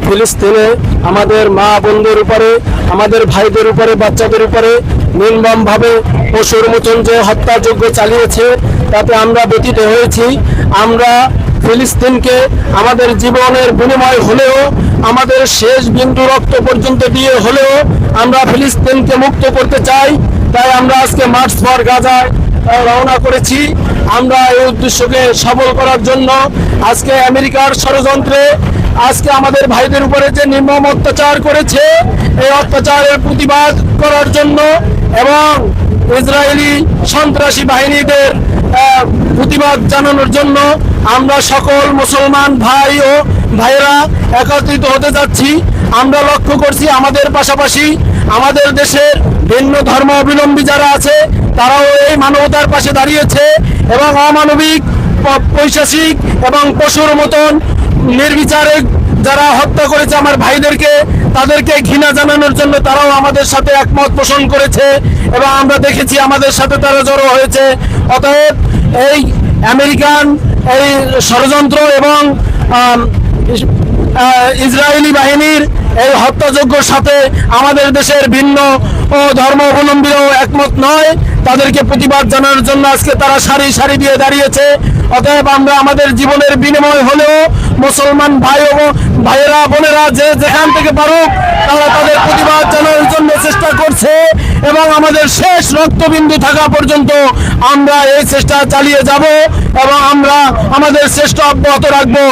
ফিলিস্তিনে আমাদের মা বোনদের উপরে, আমাদের ভাইদের উপরে, বাচ্চাদের উপরে নির্মমভাবে পশুর মতন যে হত্যাযজ্ঞ চালিয়েছে, তাতে আমরা ব্যথিত হয়েছি। আমরা ফিলিস্তিনকে আমাদের জীবনের বিনিময় হলেও, আমাদের শেষ বিন্দু রক্ত পর্যন্ত দিয়ে হলেও আমরা ফিলিস্তিনকে মুক্ত করতে চাই। তাই আমরা আজকে মার্চ ফর গাজায় রওনা করেছি। আমরা এই উদ্দেশ্যকে সফল করার জন্য আজকে আমেরিকার ষড়যন্ত্রে আজকে আমাদের ভাইদের উপরে যে নির্মম অত্যাচার করেছে, এই অত্যাচারের প্রতিবাদ করার জন্য এবং ইসরায়েলি সন্ত্রাসী বাহিনীদের প্রতিবাদ জানানোর জন্য আমরা সকল মুসলমান ভাই ও ভাইয়েরা একত্রিত হতে যাচ্ছি। আমরা লক্ষ্য করছি আমাদের পাশাপাশি আমাদের দেশের ভিন্ন ধর্ম অবলম্বী যারা আছে, তারাও এই মানবতার পাশে দাঁড়িয়েছে এবং অমানবিক, পৈশাচিক এবং পশুর মতন নির্বিচারে যারা হত্যা করেছে আমার ভাইদেরকে, তাদেরকে ঘৃণা জানানোর জন্য তারাও আমাদের সাথে একমত পোষণ করেছে এবং আমরা দেখেছি আমাদের সাথে তারা জড়ো হয়েছে। অতএব এই আমেরিকান এই ষড়যন্ত্র এবং ইসরায়েলি বাহিনীর এই হত্যাযজ্ঞের সাথে আমাদের দেশের ভিন্ন ও ধর্ম অবলম্বীরাও একমত নয়। তাদেরকে প্রতিবাদ জানানোর জন্য আজকে তারা সারি সারি দিয়ে দাঁড়িয়েছে। অতএব আমরা আমাদের জীবনের বিনিময় হলেও মুসলমান ভাই ও ভাইয়েরা বোনেরা যে যেখান থেকে পারুক তারা তাদের প্রতিবাদ জানানোর জন্য চেষ্টা করছে এবং আমাদের শেষ রক্তবিন্দু থাকা পর্যন্ত আমরা এই চেষ্টা চালিয়ে যাব এবং আমরা আমাদের চেষ্টা অব্যাহত রাখবো।